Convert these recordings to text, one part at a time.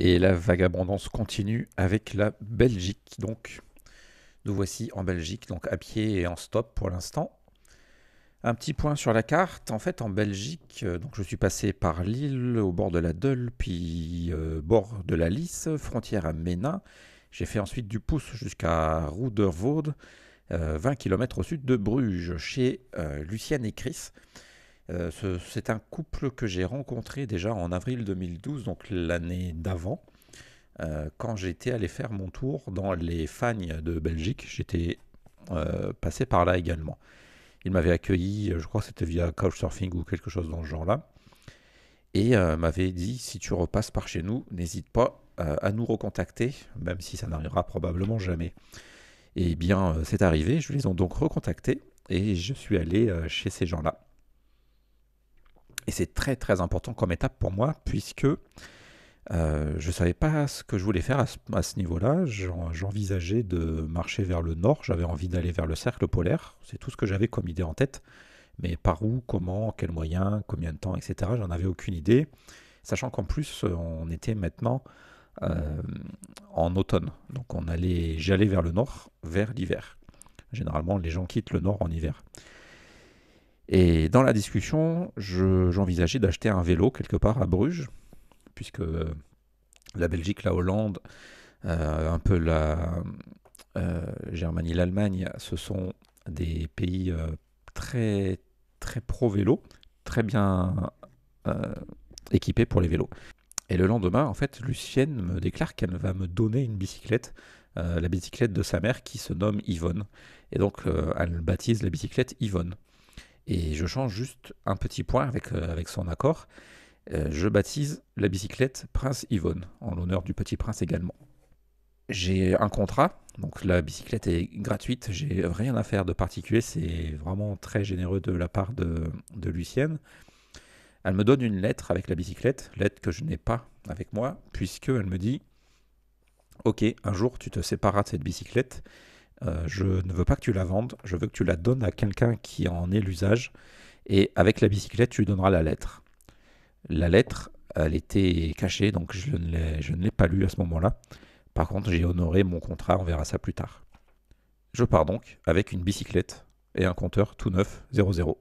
Et la vagabondance continue avec la Belgique. Donc, nous voici en Belgique, donc à pied et en stop pour l'instant. Un petit point sur la carte. En fait, en Belgique, donc je suis passé par Lille, au bord de la Deule, puis bord de la Lys, frontière à Ménin. J'ai fait ensuite du pouce jusqu'à Roedervoorde, 20 km au sud de Bruges, chez Lucienne et Chris. C'est un couple que j'ai rencontré déjà en avril 2012, donc l'année d'avant, quand j'étais allé faire mon tour dans les Fagnes de Belgique. J'étais passé par là également. Il m'avait accueilli, je crois que c'était via Couchsurfing ou quelque chose dans ce genre-là, et m'avait dit si tu repasses par chez nous, n'hésite pas à nous recontacter, même si ça n'arrivera probablement jamais. Et bien, c'est arrivé, je les ai donc recontactés et je suis allé chez ces gens-là. Et c'est très très important comme étape pour moi, puisque je ne savais pas ce que je voulais faire à ce niveau-là. J'envisageais de marcher vers le nord, j'avais envie d'aller vers le cercle polaire, c'est tout ce que j'avais comme idée en tête. Mais par où, comment, quels moyens, combien de temps, etc. J'en avais aucune idée. Sachant qu'en plus, on était maintenant euh, en automne. Donc j'allais vers le nord, vers l'hiver. Généralement, les gens quittent le nord en hiver. Et dans la discussion, j'envisageais d'acheter un vélo quelque part à Bruges, puisque la Belgique, la Hollande, un peu la Germanie, l'Allemagne, ce sont des pays très, très pro-vélo, très bien euh, équipés pour les vélos. Et le lendemain, en fait, Lucienne me déclare qu'elle va me donner une bicyclette, la bicyclette de sa mère qui se nomme Yvonne. Et donc, elle baptise la bicyclette Yvonne. Et je change juste un petit point avec son accord. Je baptise la bicyclette Prince Yvonne, en l'honneur du petit prince également. J'ai un contrat, donc la bicyclette est gratuite, j'ai rien à faire de particulier, c'est vraiment très généreux de la part de Lucienne. Elle me donne une lettre avec la bicyclette, lettre que je n'ai pas avec moi, puisqu'elle me dit ok, un jour tu te sépareras de cette bicyclette, je ne veux pas que tu la vendes, je veux que tu la donnes à quelqu'un qui en ait l'usage, et avec la bicyclette tu lui donneras la lettre. La lettre, elle était cachée, donc je ne l'ai pas lue à ce moment-là. Par contre, j'ai honoré mon contrat, on verra ça plus tard. Je pars donc avec une bicyclette et un compteur tout neuf, 00.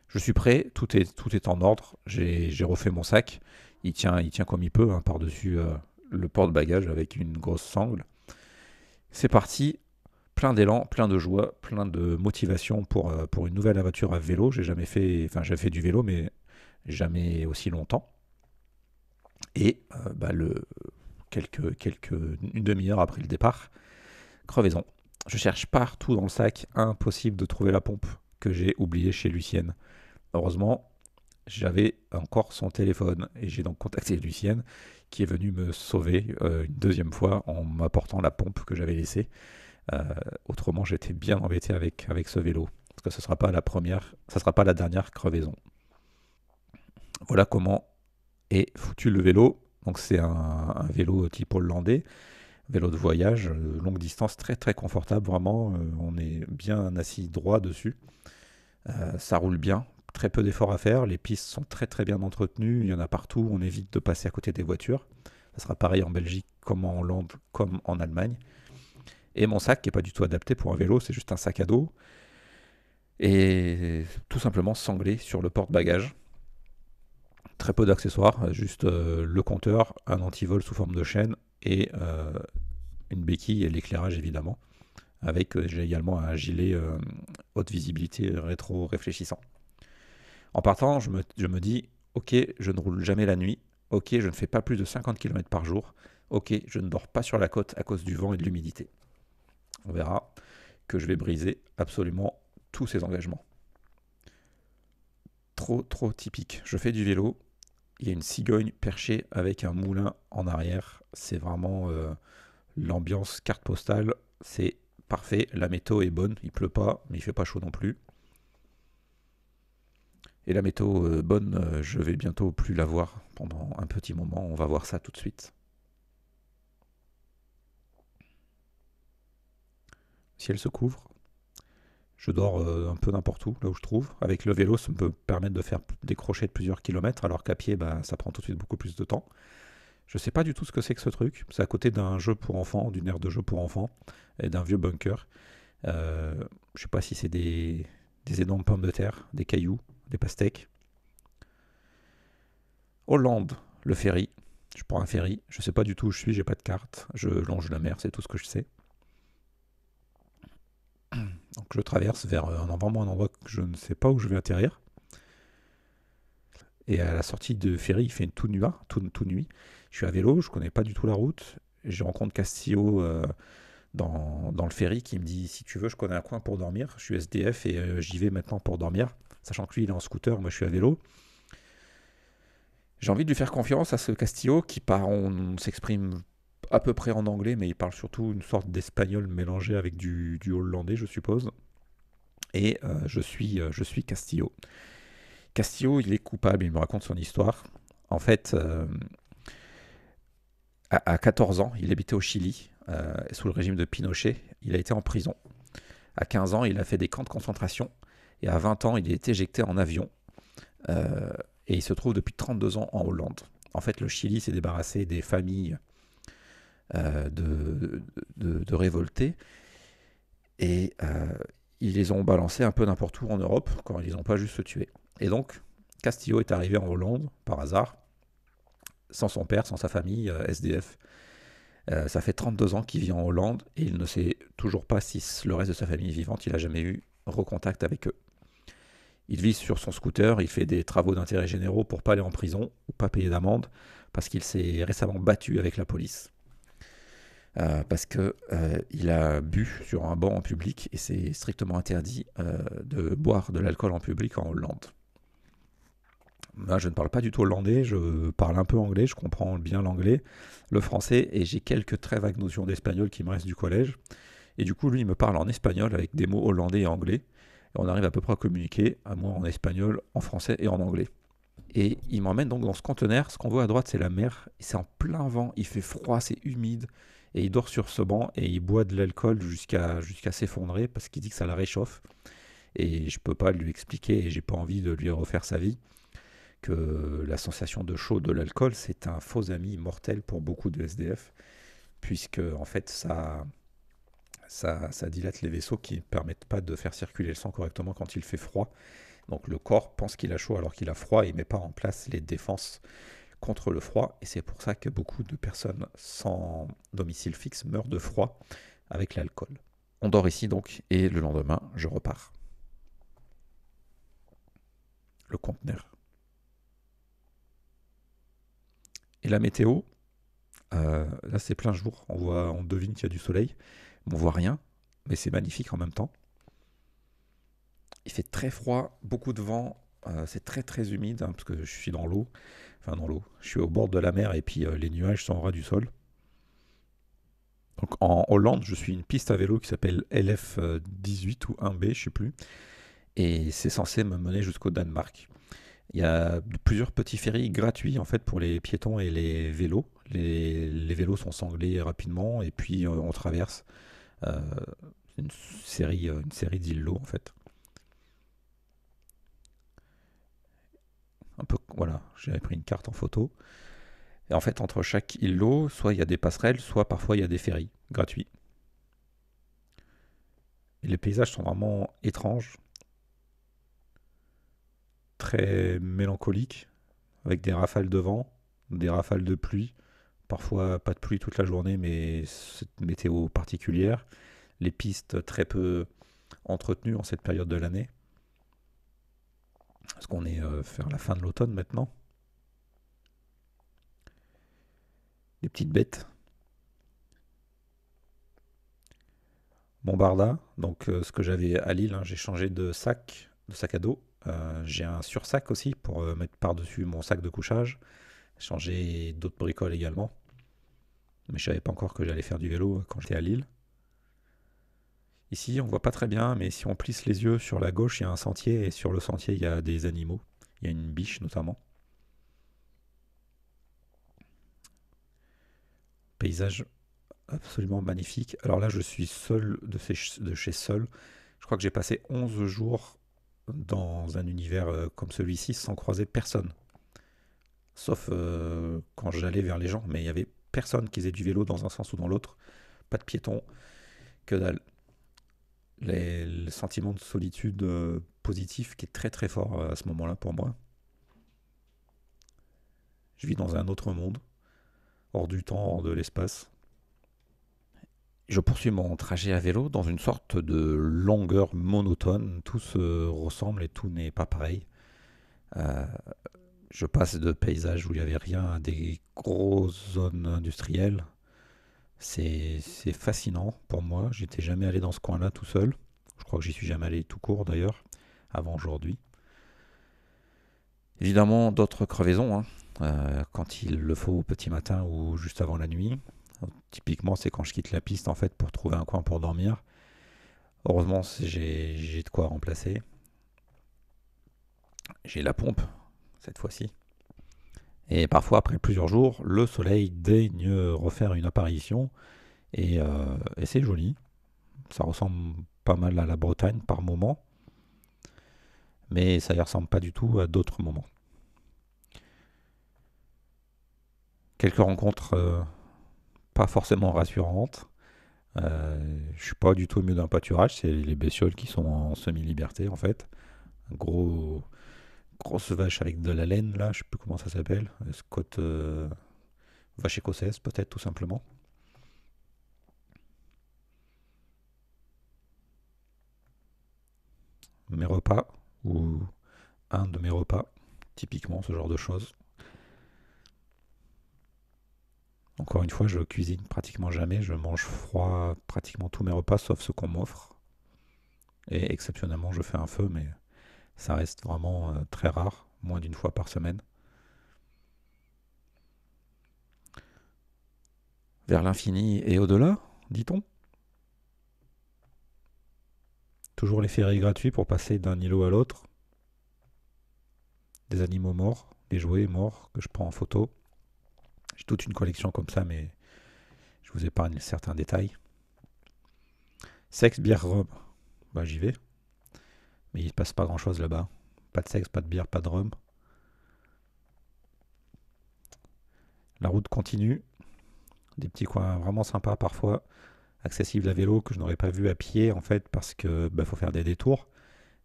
Je suis prêt, tout est en ordre, j'ai refait mon sac, il tient comme il peut, hein, par-dessus le porte-bagages avec une grosse sangle. C'est parti, plein d'élan, plein de joie, plein de motivation pour une nouvelle aventure à vélo. J'ai jamais fait, enfin j'ai fait du vélo, mais jamais aussi longtemps. Et une demi-heure après le départ, crevaison. Je cherche partout dans le sac, impossible de trouver la pompe que j'ai oubliée chez Lucienne. Heureusement, j'avais encore son téléphone et j'ai donc contacté Lucienne qui est venue me sauver une deuxième fois en m'apportant la pompe que j'avais laissée. Euh, Autrement, j'étais bien embêté avec ce vélo parce que ce ne sera pas la première, ça sera pas la dernière crevaison. Voilà comment est foutu le vélo. Donc c'est un vélo type hollandais, vélo de voyage, longue distance, très très confortable vraiment. On est bien assis droit dessus. Ça roule bien, très peu d'efforts à faire. Les pistes sont très très bien entretenues. Il y en a partout. On évite de passer à côté des voitures. Ça sera pareil en Belgique comme en Hollande comme en Allemagne. Et mon sac qui n'est pas du tout adapté pour un vélo, c'est juste un sac à dos. Et tout simplement sanglé sur le porte-bagages. Très peu d'accessoires, juste le compteur, un antivol sous forme de chaîne et une béquille et l'éclairage évidemment. Avec j'ai également un gilet haute visibilité rétro-réfléchissant. En partant, je me dis, ok, je ne roule jamais la nuit, ok, je ne fais pas plus de 50 km par jour, ok, je ne dors pas sur la côte à cause du vent et de l'humidité. On verra que je vais briser absolument tous ces engagements. Trop, trop typique. Je fais du vélo, il y a une cigogne perchée avec un moulin en arrière, c'est vraiment l'ambiance carte postale, c'est parfait, la météo est bonne, il pleut pas, mais il fait pas chaud non plus. Et la météo bonne, je vais bientôt plus la voir pendant un petit moment. On va voir ça tout de suite. Si elle se couvre, je dors un peu n'importe où, là où je trouve. Avec le vélo, ça me peut permettre de faire des crochets de plusieurs kilomètres, alors qu'à pied, bah, ça prend tout de suite beaucoup plus de temps. Je sais pas du tout ce que c'est que ce truc. C'est à côté d'un jeu pour enfants, d'une aire de jeu pour enfants, et d'un vieux bunker. Euh, je sais pas si c'est des énormes pommes de terre, des cailloux, des pastèques. Hollande, le ferry. Je prends un ferry. Je sais pas du tout où je suis, j'ai pas de carte. Je longe la mer, c'est tout ce que je sais. Donc je traverse vers vraiment un endroit que je ne sais pas où je vais atterrir. Et à la sortie de ferry, il fait tout nuit, tout nuit. Je suis à vélo, je connais pas du tout la route. Je rencontre Castillo dans le ferry qui me dit si tu veux, je connais un coin pour dormir. Je suis SDF et j'y vais maintenant pour dormir. Sachant que lui, il est en scooter, moi je suis à vélo. J'ai envie de lui faire confiance à ce Castillo qui part, on s'exprime à peu près en anglais, mais il parle surtout une sorte d'espagnol mélangé avec du hollandais, je suppose. Et je suis Castillo. Castillo, il est coupable, il me raconte son histoire. En fait, à 14 ans, il habitait au Chili, sous le régime de Pinochet. Il a été en prison. À 15 ans, il a fait des camps de concentration. Et à 20 ans, il est éjecté en avion. Euh, et il se trouve depuis 32 ans en Hollande. En fait, le Chili s'est débarrassé des familles de révoltés. Et ils les ont balancés un peu n'importe où en Europe, quand ils les ont pas juste tués. Et donc, Castillo est arrivé en Hollande, par hasard, sans son père, sans sa famille, SDF. Ça fait 32 ans qu'il vit en Hollande et il ne sait toujours pas si le reste de sa famille est vivante. Il n'a jamais eu recontact avec eux. Il vit sur son scooter, il fait des travaux d'intérêt généraux pour pas aller en prison ou pas payer d'amende parce qu'il s'est récemment battu avec la police. Parce que il a bu sur un banc en public et c'est strictement interdit de boire de l'alcool en public en Hollande. Moi, je ne parle pas du tout hollandais, je parle un peu anglais, je comprends bien l'anglais, le français et j'ai quelques très vagues notions d'espagnol qui me restent du collège. Et du coup, lui, il me parle en espagnol avec des mots hollandais et anglais. Et on arrive à peu près à communiquer, à moi en espagnol, en français et en anglais. Et il m'emmène donc dans ce conteneur. Ce qu'on voit à droite, c'est la mer. C'est en plein vent, il fait froid, c'est humide. Et il dort sur ce banc et il boit de l'alcool jusqu'à s'effondrer parce qu'il dit que ça la réchauffe. Et je peux pas lui expliquer et j'ai pas envie de lui refaire sa vie que la sensation de chaud de l'alcool, c'est un faux ami mortel pour beaucoup de SDF, puisque en fait ça dilate les vaisseaux qui ne permettent pas de faire circuler le sang correctement quand il fait froid. Donc le corps pense qu'il a chaud alors qu'il a froid et ne met pas en place les défenses contre le froid. Et c'est pour ça que beaucoup de personnes sans domicile fixe meurent de froid avec l'alcool. On dort ici donc et le lendemain, je repars. Le conteneur. Et la météo, là c'est plein jour, on devine qu'il y a du soleil, mais on voit rien, mais c'est magnifique en même temps. Il fait très froid, beaucoup de vent, c'est très très humide hein, parce que je suis dans l'eau, enfin dans l'eau, je suis au bord de la mer et puis les nuages sont au ras du sol. Donc en Hollande, je suis une piste à vélo qui s'appelle LF18 ou 1B, je sais plus, et c'est censé me mener jusqu'au Danemark. Il y a plusieurs petits ferries gratuits en fait pour les piétons et les vélos. Les vélos sont sanglés rapidement et puis on traverse euh, une série d'îlots en fait. Un peu, voilà, j'avais pris une carte en photo. Et en fait, entre chaque îlot, soit il y a des passerelles, soit parfois il y a des ferries gratuits. Et les paysages sont vraiment étranges, très mélancoliques, avec des rafales de vent, des rafales de pluie. Parfois pas de pluie toute la journée, mais cette météo particulière. Les pistes très peu entretenues en cette période de l'année. Parce qu'on est vers la fin de l'automne maintenant. Des petites bêtes. Bombarda, donc ce que j'avais à Lille, hein, j'ai changé de sac à dos. J'ai un sursac aussi pour mettre par-dessus mon sac de couchage. J'ai changé d'autres bricoles également. Mais je savais pas encore que j'allais faire du vélo quand j'étais à Lille. Ici, on voit pas très bien, mais si on plisse les yeux sur la gauche, il y a un sentier et sur le sentier, il y a des animaux. Il y a une biche notamment. Paysage absolument magnifique. Alors là, je suis seul de chez seul. Je crois que j'ai passé 11 jours dans un univers comme celui-ci sans croiser personne. sauf quand j'allais vers les gens, mais il y avait personne qui faisait du vélo dans un sens ou dans l'autre, pas de piétons, que dalle. Le sentiment de solitude positif qui est très très fort à ce moment-là pour moi. Je vis dans un autre monde, hors du temps, hors de l'espace. Je poursuis mon trajet à vélo dans une sorte de longueur monotone. Tout se ressemble et tout n'est pas pareil. Euh, je passe de paysages où il n'y avait rien à des grosses zones industrielles. C'est fascinant pour moi. J'étais jamais allé dans ce coin-là tout seul. Je crois que j'y suis jamais allé tout court d'ailleurs, avant aujourd'hui. Évidemment, d'autres crevaisons, hein, quand il le faut au petit matin ou juste avant la nuit. Typiquement, c'est quand je quitte la piste en fait pour trouver un coin pour dormir. Heureusement, j'ai de quoi remplacer. J'ai la pompe cette fois-ci. Et parfois, après plusieurs jours, le soleil daigne refaire une apparition et c'est joli. Ça ressemble pas mal à la Bretagne par moment, mais ça y ressemble pas du tout à d'autres moments. Quelques rencontres pas forcément rassurantes. Je suis pas du tout au milieu d'un pâturage, c'est les bestioles qui sont en semi-liberté en fait. Un grosse vache avec de la laine là, je sais plus comment ça s'appelle. Scott, vache écossaise peut-être tout simplement. Mes repas, ou un de mes repas, typiquement ce genre de choses. Encore une fois, je cuisine pratiquement jamais, je mange froid pratiquement tous mes repas sauf ceux qu'on m'offre. Et exceptionnellement, je fais un feu, mais ça reste vraiment très rare, moins d'une fois par semaine. Vers l'infini et au-delà, dit-on. Toujours les ferries gratuits pour passer d'un îlot à l'autre. Des animaux morts, des jouets morts que je prends en photo. J'ai toute une collection comme ça, mais je vous épargne certains détails. Sexe, bière, rhum. Bah j'y vais. Mais il se passe pas grand-chose là-bas. Pas de sexe, pas de bière, pas de rhum. La route continue. Des petits coins vraiment sympas parfois, accessibles à vélo que je n'aurais pas vu à pied en fait parce que faut faire des détours.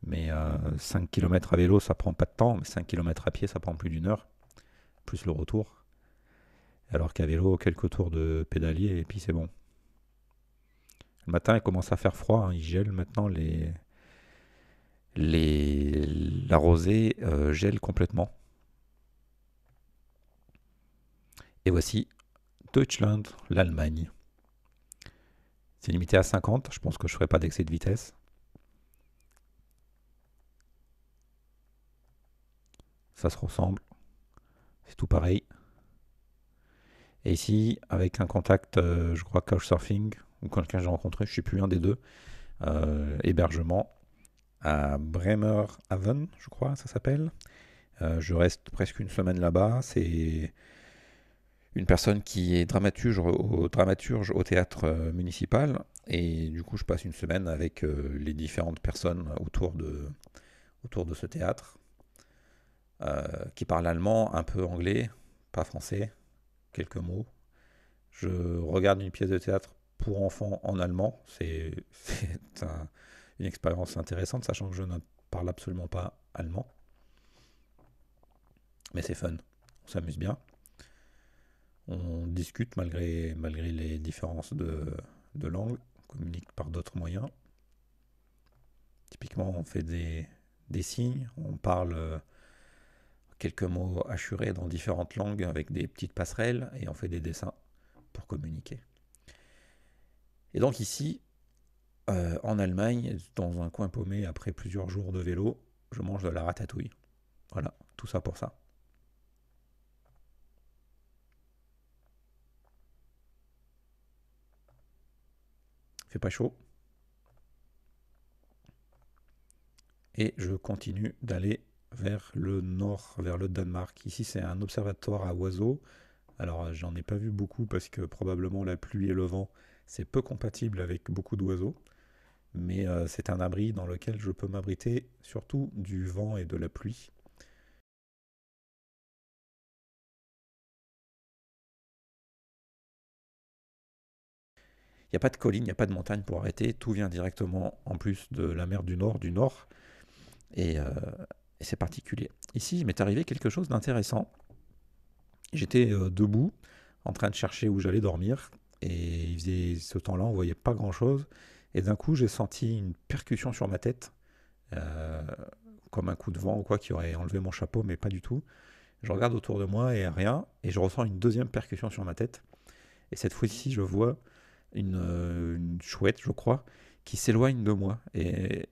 Mais 5 km à vélo ça prend pas de temps, mais 5 km à pied ça prend plus d'une heure, plus le retour. Alors qu'à vélo, quelques tours de pédalier et puis c'est bon. Le matin il commence à faire froid, hein, il gèle maintenant, la rosée gèle complètement. Et voici Deutschland, l'Allemagne. C'est limité à 50, je pense que je ferai pas d'excès de vitesse. Ça se ressemble, c'est tout pareil. Et ici, avec un contact, je crois Couchsurfing, ou quelqu'un que j'ai rencontré, je ne sais plus, un des deux, hébergement à Bremerhaven, je crois, ça s'appelle. Je reste presque une semaine là-bas. C'est une personne qui est dramaturge au théâtre municipal. Et du coup, je passe une semaine avec les différentes personnes autour de ce théâtre, qui parlent allemand, un peu anglais, pas français, quelques mots. Je regarde une pièce de théâtre pour enfants en allemand. C'est une expérience intéressante, sachant que je ne parle absolument pas allemand. Mais c'est fun, on s'amuse bien. On discute malgré les différences de langue. On communique par d'autres moyens. Typiquement, on fait des signes, on parle quelques mots hachurés dans différentes langues avec des petites passerelles et on fait des dessins pour communiquer. Et donc ici, en Allemagne, dans un coin paumé, après plusieurs jours de vélo, je mange de la ratatouille. Voilà, tout ça pour ça. Il fait pas chaud. Et je continue d'aller vers le nord, vers le Danemark. Ici, c'est un observatoire à oiseaux. Alors, j'en ai pas vu beaucoup parce que probablement la pluie et le vent, c'est peu compatible avec beaucoup d'oiseaux. Mais c'est un abri dans lequel je peux m'abriter surtout du vent et de la pluie. Il n'y a pas de colline, il n'y a pas de montagne pour arrêter. Tout vient directement, en plus de la mer du Nord. Et, c'est particulier. Ici, il m'est arrivé quelque chose d'intéressant. J'étais debout, en train de chercher où j'allais dormir. Et il faisait ce temps-là, on ne voyait pas grand-chose. Et d'un coup, j'ai senti une percussion sur ma tête. euh, Comme un coup de vent ou quoi qui aurait enlevé mon chapeau, mais pas du tout. Je regarde autour de moi et rien. Et je ressens une deuxième percussion sur ma tête. Et cette fois-ci, je vois une chouette, je crois, qui s'éloigne de moi. Et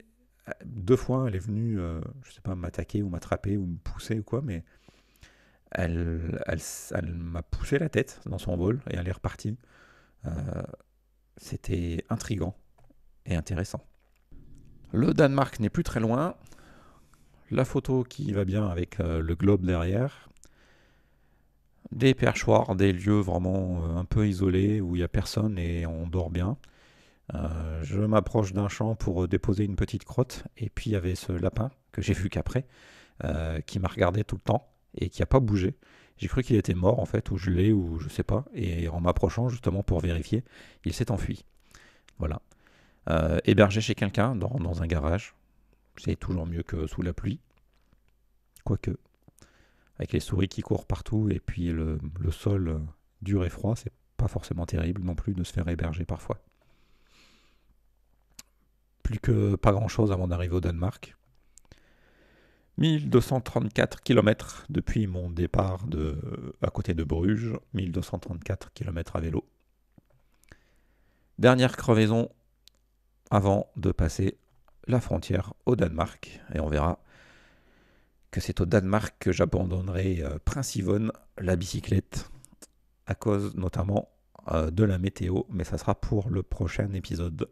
deux fois, elle est venue, je sais pas, m'attaquer ou m'attraper ou me pousser ou quoi, mais elle m'a poussé la tête dans son vol et elle est repartie. Euh, C'était intriguant et intéressant. Le Danemark n'est plus très loin. La photo qui va bien avec le globe derrière. Des perchoirs, des lieux vraiment un peu isolés où il n'y a personne et on dort bien. Je m'approche d'un champ pour déposer une petite crotte et puis il y avait ce lapin que j'ai vu qu'après qui m'a regardé tout le temps et qui n'a pas bougé. J'ai cru qu'il était mort en fait, ou gelé, ou je sais pas. Et en m'approchant justement pour vérifier, il s'est enfui. Voilà. Hébergé chez quelqu'un dans un garage. C'est toujours mieux que sous la pluie. Quoique, avec les souris qui courent partout et puis le sol dur et froid, c'est pas forcément terrible non plus de se faire héberger parfois. Plus que pas grand chose avant d'arriver au Danemark. 1234 km depuis mon départ à côté de Bruges, 1234 km à vélo. Dernière crevaison avant de passer la frontière au Danemark. Et on verra que c'est au Danemark que j'abandonnerai Prince Yvonne, la bicyclette, à cause notamment de la météo, mais ça sera pour le prochain épisode.